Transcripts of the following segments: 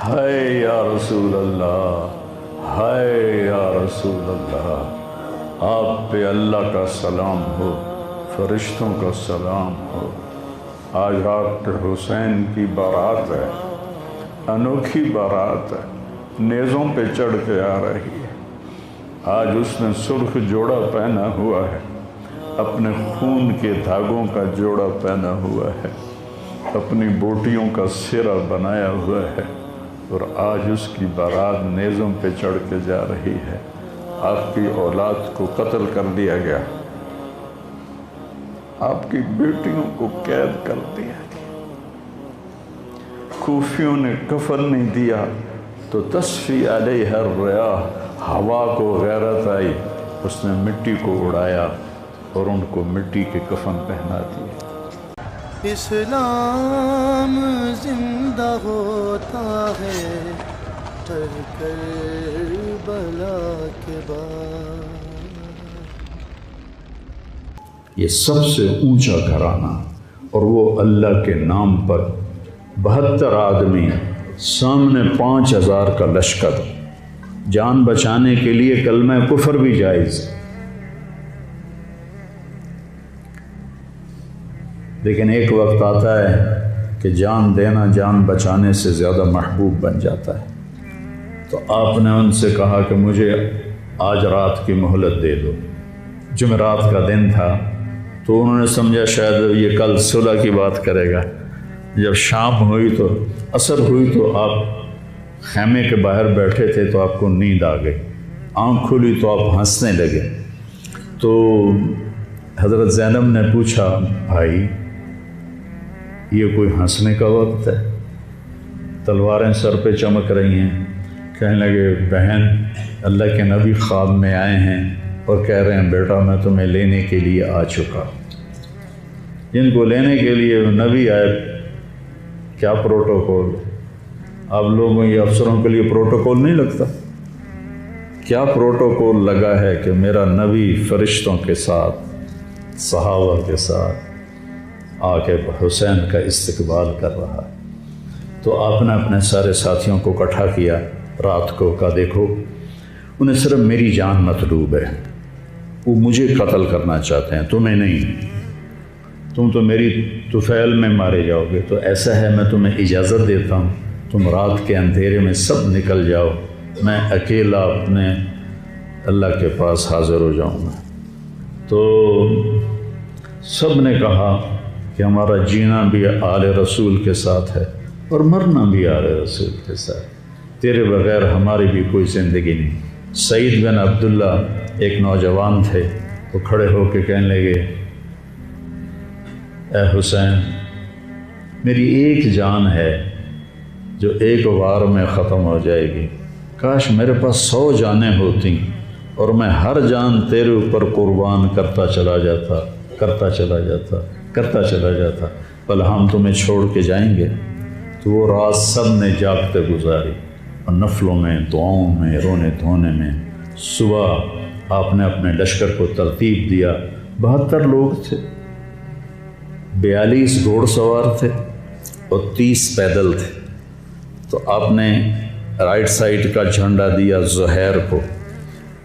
ہائے یا رسول اللہ، ہائے یا رسول اللہ، آپ پہ اللہ کا سلام ہو، فرشتوں کا سلام ہو۔ آج ڈاکٹر حسین کی بارات ہے، انوکھی بارات ہے، نیزوں پہ چڑھ کے آ رہی ہے۔ آج اس نے سرخ جوڑا پہنا ہوا ہے، اپنے خون کے دھاگوں کا جوڑا پہنا ہوا ہے، اپنی بوٹیوں کا سرہ بنایا ہوا ہے، اور آج اس کی بارات نیزوں پہ چڑھ کے جا رہی ہے۔ آپ کی اولاد کو قتل کر دیا گیا، آپ کی بیٹیوں کو قید کر دیا گیا، کوفیوں نے کفن نہیں دیا تو تصفی علیہ الریاح، ہوا کو غیرت آئی، اس نے مٹی کو اڑایا اور ان کو مٹی کے کفن پہنا دیے۔ اسلام زندہ ہوتا ہے ہر کربلا کے بعد۔ یہ سب سے اونچا گھرانہ، اور وہ اللہ کے نام پر 72 آدمی، سامنے 5000 کا لشکر، جان بچانے کے لیے کلمہ کفر بھی جائز، لیکن ایک وقت آتا ہے کہ جان دینا جان بچانے سے زیادہ محبوب بن جاتا ہے۔ تو آپ نے ان سے کہا کہ مجھے آج رات کی مہلت دے دو۔ جمعرات کا دن تھا تو انہوں نے سمجھا شاید یہ کل صلح کی بات کرے گا۔ جب شام ہوئی تو عصر ہوئی تو آپ خیمے کے باہر بیٹھے تھے تو آپ کو نیند آ گئی، آنکھ کھلی تو آپ ہنسنے لگے۔ تو حضرت زینب نے پوچھا، بھائی یہ کوئی ہنسنے کا وقت ہے؟ تلواریں سر پہ چمک رہی ہیں۔ کہنے لگے، بہن اللہ کے نبی خواب میں آئے ہیں اور کہہ رہے ہیں بیٹا میں تمہیں لینے کے لیے آ چکا۔ جن کو لینے کے لیے نبی آئے، کیا پروٹوکول؟ آپ لوگوں یہ افسروں کے لیے پروٹوکول نہیں لگتا؟ کیا پروٹوکول لگا ہے کہ میرا نبی فرشتوں کے ساتھ، صحابہ کے ساتھ آ کے حسین کا استقبال کر رہا ہے۔ تو آپ نے اپنے سارے ساتھیوں کو اکٹھا کیا رات کو، کہا دیکھو انہیں صرف میری جان مطلوب ہے، وہ مجھے قتل کرنا چاہتے ہیں، تمہیں نہیں۔ تم تو میری طفیل میں مارے جاؤ گے، تو ایسا ہے میں تمہیں اجازت دیتا ہوں، تم رات کے اندھیرے میں سب نکل جاؤ، میں اکیلا اپنے اللہ کے پاس حاضر ہو جاؤں گا۔ تو سب نے کہا کہ ہمارا جینا بھی آل رسول کے ساتھ ہے اور مرنا بھی آل رسول کے ساتھ، تیرے بغیر ہماری بھی کوئی زندگی نہیں۔ سعید بن عبداللہ ایک نوجوان تھے، وہ کھڑے ہو کے کہنے لگے، اے حسین میری ایک جان ہے جو ایک وار میں ختم ہو جائے گی، کاش میرے پاس 100 جانیں ہوتی اور میں ہر جان تیرے اوپر قربان کرتا چلا جاتا، بل ہم تمہیں چھوڑ کے جائیں گے۔ تو وہ رات سب نے جاگتے گزاری، اور نفلوں میں، دعاؤں میں، رونے دھونے میں۔ صبح آپ نے اپنے لشکر کو ترتیب دیا، 72 لوگ تھے، 42 گھوڑ سوار تھے اور 30 پیدل تھے۔ تو آپ نے رائٹ سائڈ کا جھنڈا دیا زہیر کو،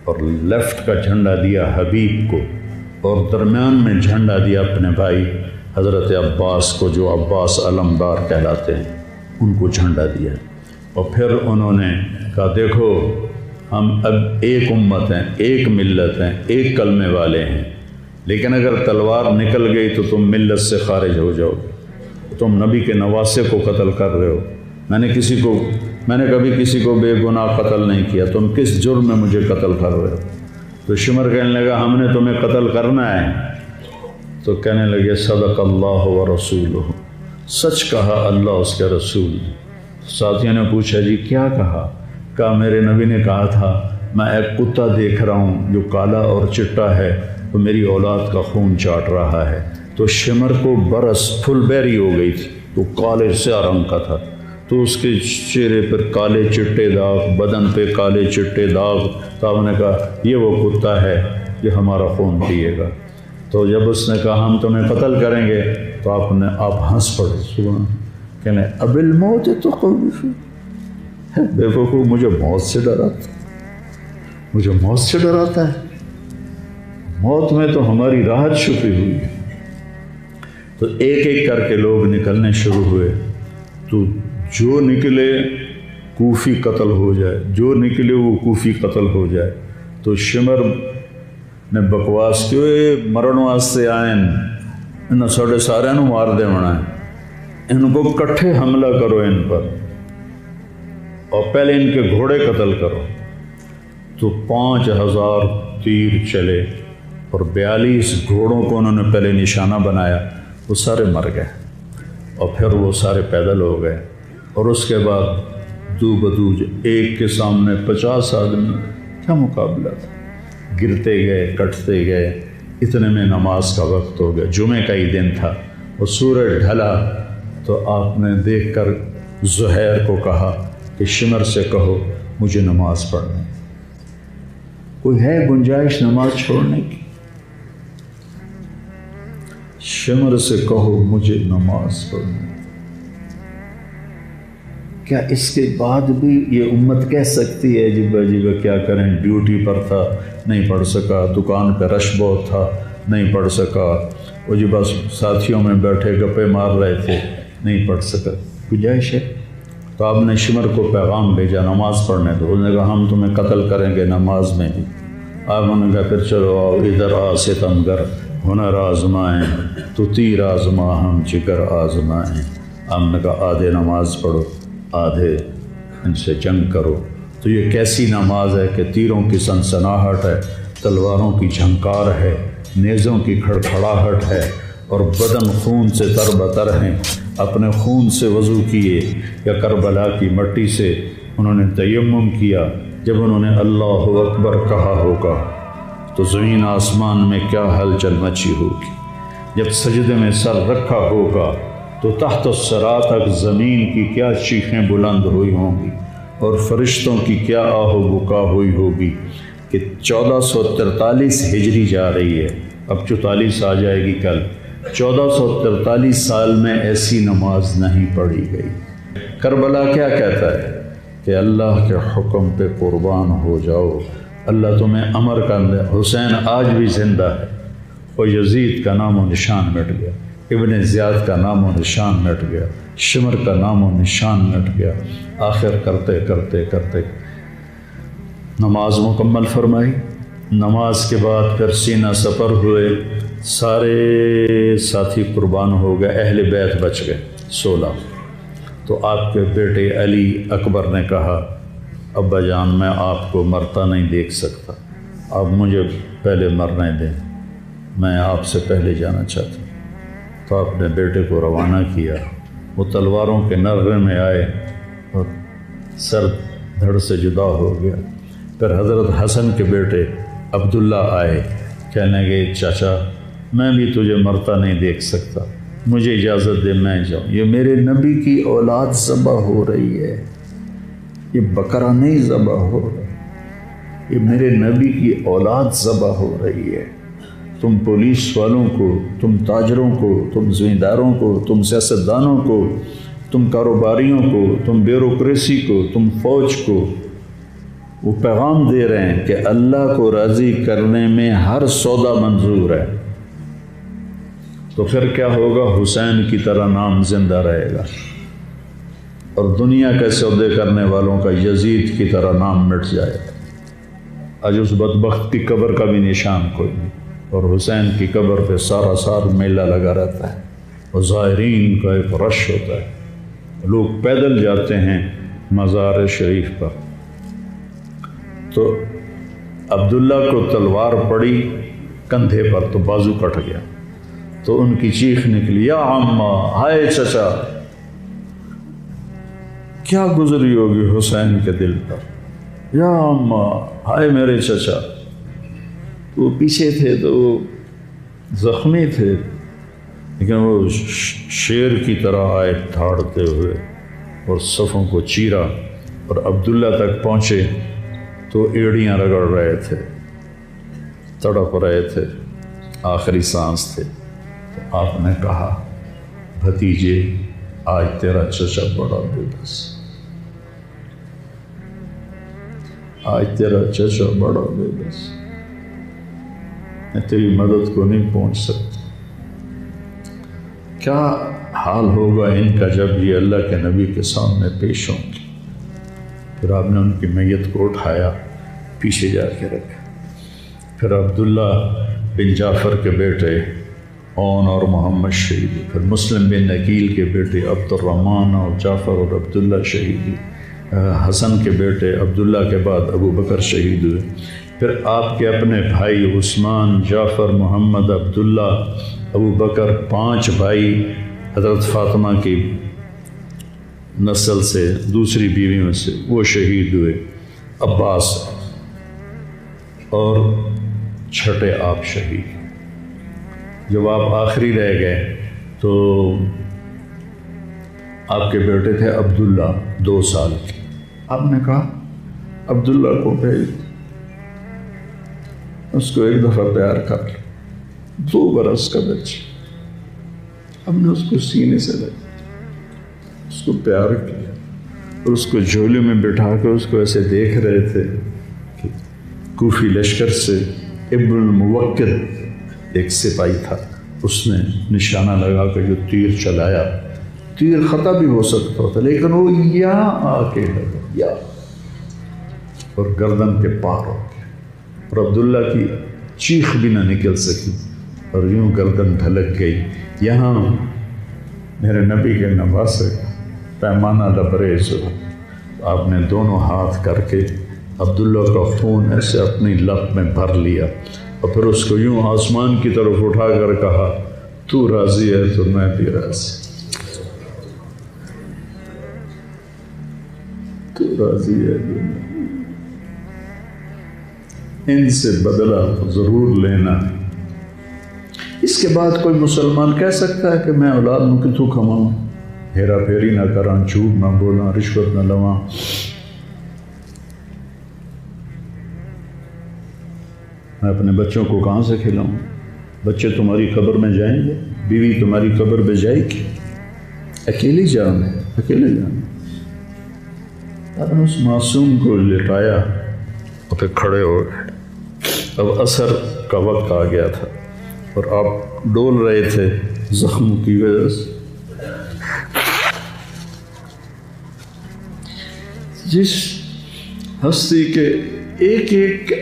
اور لیفٹ کا جھنڈا دیا حبیب کو، اور درمیان میں جھنڈا دیا اپنے بھائی حضرت عباس کو، جو عباس علمدار کہلاتے ہیں، ان کو جھنڈا دیا۔ اور پھر انہوں نے کہا دیکھو ہم اب ایک امت ہیں، ایک ملت ہیں، ایک کلمے والے ہیں، لیکن اگر تلوار نکل گئی تو تم ملت سے خارج ہو جاؤ گے، تم نبی کے نواسے کو قتل کر رہے ہو، میں نے کبھی کسی کو بے گناہ قتل نہیں کیا، تم کس جرم میں مجھے قتل کر رہے ہو؟ تو شمر کہنے لگا ہم نے تمہیں قتل کرنا ہے۔ تو کہنے لگے صدق اللہ و رسولہ، سچ کہا اللہ اس کے رسول نے۔ ساتھیوں نے پوچھا جی کیا کہا میرے نبی نے کہا تھا میں ایک کتا دیکھ رہا ہوں جو کالا اور چٹا ہے، تو میری اولاد کا خون چاٹ رہا ہے۔ تو شمر کو برس پھل بیری ہو گئی تھی، تو کالے سیاہ رنگ کا تھا، تو اس کے چہرے پر کالے چٹے داغ، بدن پہ کالے چٹے داغ۔ تو آپ نے کہا یہ وہ کتا ہے جو ہمارا خون پیے گا۔ تو جب اس نے کہا ہم تمہیں قتل کریں گے تو آپ ہنس پڑے، سبحان، کہنے اب الموت تو خوف، بے وقوف مجھے موت سے ڈراتا، مجھے موت سے ڈراتا ہے، موت میں تو ہماری راحت چھپی ہوئی ہے۔ تو ایک ایک کر کے لوگ نکلنے شروع ہوئے، تو جو نکلے کوفی قتل ہو جائے، جو نکلے وہ کوفی قتل ہو جائے۔ تو شمر نے بکواس کی، مرن واسطے آئے انہوں ساڑھے سارے نو مار دے ہونا ہے، ان کو کٹھے حملہ کرو ان پر، اور پہلے ان کے گھوڑے قتل کرو۔ تو 5000 تیر چلے اور 42 گھوڑوں کو انہوں نے پہلے نشانہ بنایا، وہ سارے مر گئے، اور پھر وہ سارے پیدل ہو گئے۔ اور اس کے بعد دو بدو ایک کے سامنے 50 آدمی، کیا مقابلہ تھا، گرتے گئے کٹتے گئے۔ اتنے میں نماز کا وقت ہو گیا، جمعے کا ہی دن تھا، اور سورج ڈھلا۔ تو آپ نے دیکھ کر زہیر کو کہا کہ شمر سے کہو مجھے نماز پڑھنے، کوئی ہے گنجائش نماز چھوڑنے کی؟ شمر سے کہو مجھے نماز پڑھنے۔ کیا اس کے بعد بھی یہ امت کہہ سکتی ہے جی بھائی کیا کریں، ڈیوٹی پر تھا نہیں پڑھ سکا، دکان پہ رش بہت تھا نہیں پڑھ سکا، وہ جی بس ساتھیوں میں بیٹھے گپے مار رہے تھے نہیں پڑھ سکا، گنجائش ہے؟ تو آپ نے شمر کو پیغام بھیجا نماز پڑھنے دو، انہوں نے کہا ہم تمہیں قتل کریں گے نماز میں بھی۔ آپ نے کہا پھر چلو آؤ ادھر آ ستمگر، ہنر آزمائیں تو تیر آزما ہم جگر آزمائیں۔ آپ نے کہا آدھے نماز پڑھو آدھے ان سے جنگ کرو۔ تو یہ کیسی نماز ہے کہ تیروں کی سنسناہٹ ہے، تلواروں کی جھنکار ہے، نیزوں کی کھڑکھڑاہٹ ہے، اور بدن خون سے تر بتر ہیں۔ اپنے خون سے وضو کیے یا کربلا کی مٹی سے انہوں نے تیمم کیا۔ جب انہوں نے اللہ اکبر کہا ہوگا تو زمین آسمان میں کیا ہلچل مچی ہوگی، جب سجدے میں سر رکھا ہوگا تو تحت الثری تک زمین کی کیا چیخیں بلند ہوئی ہوں گی، اور فرشتوں کی کیا آہ و بکا ہوئی ہوگی کہ 1443 ہجری جا رہی ہے، اب 44 آ جائے گی کل۔ 1443 سال میں ایسی نماز نہیں پڑھی گئی۔ کربلا کیا کہتا ہے کہ اللہ کے حکم پہ قربان ہو جاؤ، اللہ تمہیں امر کر دے۔ حسین آج بھی زندہ ہے، اور یزید کا نام و نشان مٹ گیا، ابن زیاد کا نام و نشان مٹ گیا، شمر کا نام و نشان مٹ گیا۔ آخر کرتے کرتے کرتے نماز مکمل فرمائی۔ نماز کے بعد پھر سینہ سپر ہوئے، سارے ساتھی قربان ہو گئے، اہل بیت بچ گئے 16۔ تو آپ کے بیٹے علی اکبر نے کہا ابا جان میں آپ کو مرتا نہیں دیکھ سکتا، آپ مجھے پہلے مرنے دیں، میں آپ سے پہلے جانا چاہتا ہوں۔ تو آپ نے بیٹے کو روانہ کیا، وہ تلواروں کے نغمے میں آئے اور سر دھڑ سے جدا ہو گیا۔ پھر حضرت حسن کے بیٹے عبداللہ آئے، کہنے لگے چاچا میں بھی تجھے مرتا نہیں دیکھ سکتا، مجھے اجازت دے میں جاؤں، یہ میرے نبی کی اولاد ذبح ہو رہی ہے، یہ بکرا نہیں ذبح ہو رہا، یہ میرے نبی کی اولاد ذبح ہو رہی ہے۔ تم پولیس والوں کو، تم تاجروں کو، تم زمینداروں کو، تم سیاستدانوں کو، تم کاروباریوں کو، تم بیوروکریسی کو، تم فوج کو وہ پیغام دے رہے ہیں کہ اللہ کو راضی کرنے میں ہر سودا منظور ہے۔ تو پھر کیا ہوگا؟ حسین کی طرح نام زندہ رہے گا، اور دنیا کے سودے کرنے والوں کا یزید کی طرح نام مٹ جائے گا۔ آج اس بدبخت کی قبر کا بھی نشان کوئی نہیں، اور حسین کی قبر پہ سارا سال میلہ لگا رہتا ہے، اور زائرین کا ایک رش ہوتا ہے، لوگ پیدل جاتے ہیں مزار شریف پر۔ تو عبداللہ کو تلوار پڑی کندھے پر تو بازو کٹ گیا، تو ان کی چیخ نکلی یا عمّا، ہائے چچا، کیا گزری ہوگی حسین کے دل پر، یا عمّا، ہائے میرے چچا۔ وہ پیچھے تھے تو وہ زخمی تھے، لیکن وہ شیر کی طرح آئے دھاڑتے ہوئے اور صفوں کو چیرا، اور عبداللہ تک پہنچے تو ایڑیاں رگڑ رہے تھے، تڑپ رہے تھے، آخری سانس تھے۔ تو آپ نے کہا بھتیجے آج تیرا چچا بڑا بے بس، آج تیرا چچا بڑا بے بس، میں تیری مدد کو نہیں پہنچ سکتا۔ کیا حال ہوگا ان کا جب یہ اللہ کے نبی کے سامنے پیش ہوں گے۔ پھر آپ نے ان کی میت کو اٹھایا، پیچھے جا کے رکھا۔ پھر عبداللہ بن جعفر کے بیٹے اون اور محمد شہید ہوئے۔ پھر مسلم بن عقیل کے بیٹے عبد الرحمن اور جعفر اور عبداللہ شہید ہوئے۔ حسن کے بیٹے عبداللہ کے بعد ابو بکر شہید ہوئے۔ پھر آپ کے اپنے بھائی عثمان، جعفر، محمد، عبداللہ، ابو بکر، 5 بھائی حضرت فاطمہ کی نسل سے، دوسری بیویوں سے، وہ شہید ہوئے۔ عباس اور چھٹے آپ شہید۔ جب آپ آخری رہ گئے تو آپ کے بیٹے تھے عبداللہ 2 سال کے۔ آپ نے کہا عبداللہ کو بھیج، اس کو ایک دفعہ پیار کر لیا۔ 2 برس کا بچہ، ہم نے اس کو سینے سے لگا، اس کو پیار کیا اور اس کو جھولے میں بٹھا کے اس کو ایسے دیکھ رہے تھے کہ کوفی لشکر سے ابن الموکر ایک سپاہی تھا، اس نے نشانہ لگا کے جو تیر چلایا، تیر خطا بھی ہو سکتا تھا لیکن وہ یہاں آ کے لگا، یا اور گردن کے پار ہو گیا، اور عبداللہ کی چیخ بھی نہ نکل سکی اور یوں گردن ڈھلک گئی۔ یہاں میرے نبی کے نواسے پیمانہ لبریز ہو، آپ نے دونوں ہاتھ کر کے عبداللہ کا خون ایسے اپنی لب میں بھر لیا اور پھر اس کو یوں آسمان کی طرف اٹھا کر کہا، تو راضی ہے تو میں بھی راضی، تو راضی ہے تو میں۔ ان سے بدلہ ضرور لینا۔ اس کے بعد کوئی مسلمان کہہ سکتا ہے کہ میں اولاد میں کتوں کماؤں، ہیرا پھیری نہ کراں، جھوٹ نہ بولاں، رشوت نہ لواں۔ میں اپنے بچوں کو کہاں سے کھلاؤں؟ بچے تمہاری قبر میں جائیں گے، بیوی تمہاری قبر میں جائے گی، اکیلی جانا ہے، اکیلے جانا۔ آپ نے اس معصوم کو لٹایا اور پھر کھڑے ہو گئے۔ اب عصر کا وقت آ گیا تھا اور آپ ڈول رہے تھے زخموں کی وجہ سے۔ جس ہستی کے ایک ایک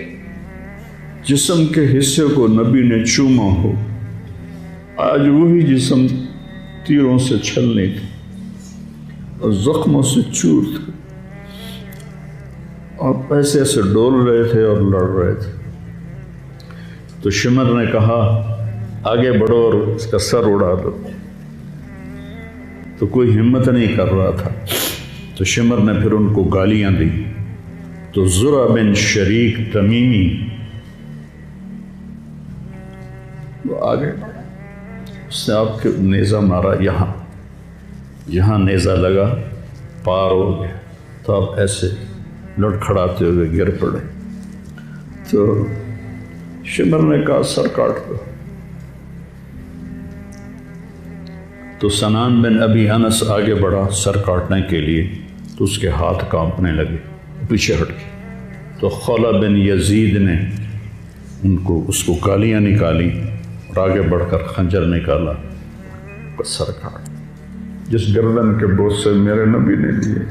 جسم کے حصے کو نبی نے چوما ہو، آج وہی جسم تیروں سے چھلنی تھی اور زخموں سے چور تھا، آپ ایسے ایسے ڈول رہے تھے اور لڑ رہے تھے۔ تو شمر نے کہا آگے بڑھو اور اس کا سر اڑا دو، تو کوئی ہمت نہیں کر رہا تھا۔ تو شمر نے پھر ان کو گالیاں دی، تو زرع بن شریک تمیمی وہ آگے اس نے آپ کے نیزہ مارا، یہاں نیزہ لگا، پار ہو گیا، تو آپ ایسے لڑکھڑاتے ہوئے گر پڑے۔ تو شمر نے کہا سر کاٹ دو۔ تو سنان بن ابی انس آگے بڑھا سر کاٹنے کے لیے، تو اس کے ہاتھ کانپنے لگے، پیچھے ہٹ گئے۔ تو خولہ بن یزید نے اس کو گالیاں نکالی اور آگے بڑھ کر خنجر نکالا، سر کاٹ۔ جس گردن کے بوسے میرے نبی نے لیے،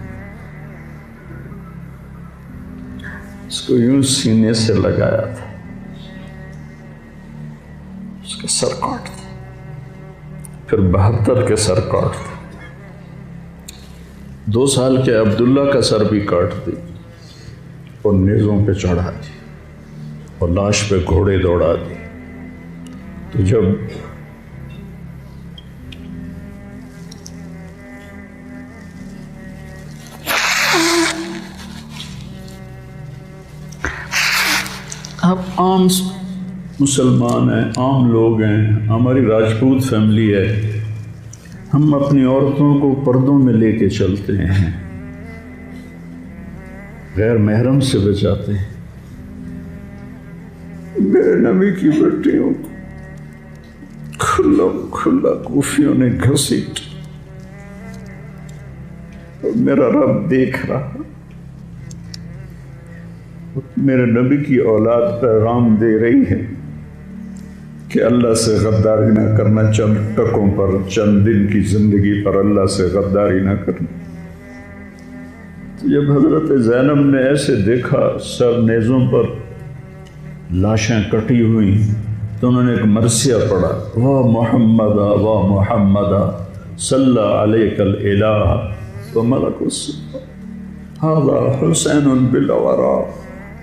اس کو یوں سینے سے لگایا تھا، اس کا سر کاٹ دیا۔ پھر 72 کے سر کاٹ دیا، 2 سال کے عبداللہ کا سر بھی کاٹ دی اور نیزوں پہ چڑھا دی اور لاش پہ گھوڑے دوڑا دی۔ تو جب آپ عام مسلمان ہیں، عام لوگ ہیں، ہماری راجپوت فیملی ہے، ہم اپنی عورتوں کو پردوں میں لے کے چلتے ہیں، غیر محرم سے بچاتے ہیں۔ میرے نبی کی بیٹیوں کو کھلا کوفیوں نے گھسیٹ، اور میرا رب دیکھ رہا، میرے نبی کی اولاد پیغام دے رہی ہے کہ اللہ سے غداری نہ کرنا، چند ٹکوں پر، چند دن کی زندگی پر اللہ سے غداری نہ کرنا۔ تو جب حضرت زینب نے ایسے دیکھا سر نیزوں پر لاشیں کٹی ہوئی، تو انہوں نے ایک مرثیہ پڑھا، وا محمدا وا محمدا صلی علیک الالہ وملک السماء ھذا حسین بالورا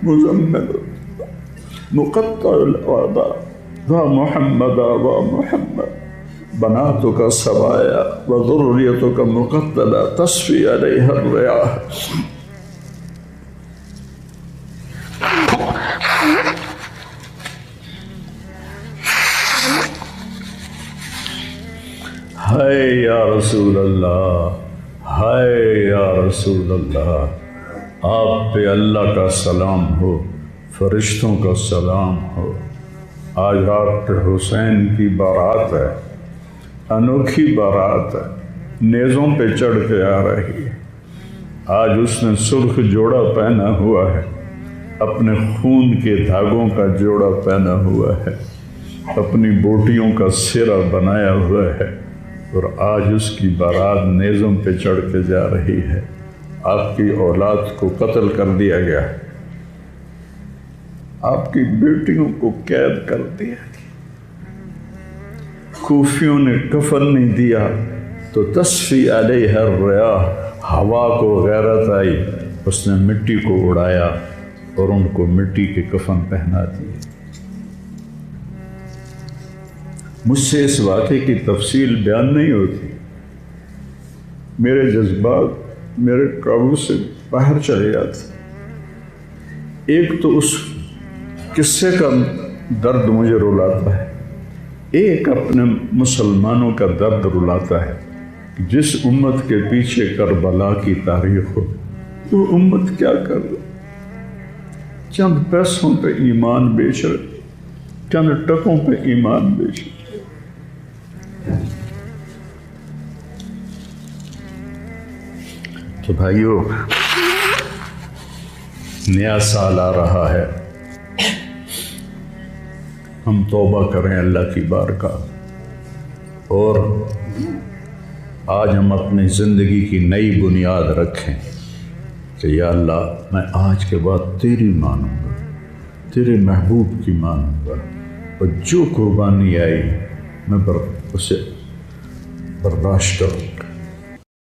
مزمل مقطع الاعضاء وا محمدا وا محمد بناتک سبایا وذریتک مقتلہ تصفی علیہ الریاح۔ ہائے یا رسول اللہ، ہائے یا رسول اللہ، آپ پہ اللہ کا سلام ہو، فرشتوں کا سلام ہو۔ آج ڈاکٹر حسین کی بارات ہے، انوکھی بارات ہے، نیزوں پہ چڑھ کے آ رہی ہے۔ آج اس نے سرخ جوڑا پہنا ہوا ہے، اپنے خون کے دھاگوں کا جوڑا پہنا ہوا ہے، اپنی بوٹیوں کا سرا بنایا ہوا ہے، اور آج اس کی بارات نیزوں پہ چڑھ کے جا رہی ہے۔ آپ کی اولاد کو قتل کر دیا گیا، آپ کی بیٹیوں کو قید کر دیا گیا، کوفیوں نے کفن نہیں دیا تو تصفی علیہ الریاح، ہوا کو غیرت آئی، اس نے مٹی کو اڑایا اور ان کو مٹی کے کفن پہنا دیے۔ مجھ سے اس واقعے کی تفصیل بیان نہیں ہوتی، میرے جذبات میرے قابو سے باہر چلے جاتے۔ ایک تو اس قصے کا درد مجھے رلاتا ہے، ایک اپنے مسلمانوں کا درد رلاتا ہے۔ جس امت کے پیچھے کربلا کی تاریخ ہو، وہ امت کیا کر رہی؟ چند پیسوں پہ ایمان بیچ رہے، چند ٹکوں پہ ایمان بیچ رہے۔ تو بھائیو، نیا سال آ رہا ہے، ہم توبہ کریں اللہ کی بارگاہ، اور آج ہم اپنی زندگی کی نئی بنیاد رکھیں کہ یا اللہ، میں آج کے بعد تیری مانوں گا، تیرے محبوب کی مانوں گا، اور جو قربانی آئی میں اسے برداشت کروں گا۔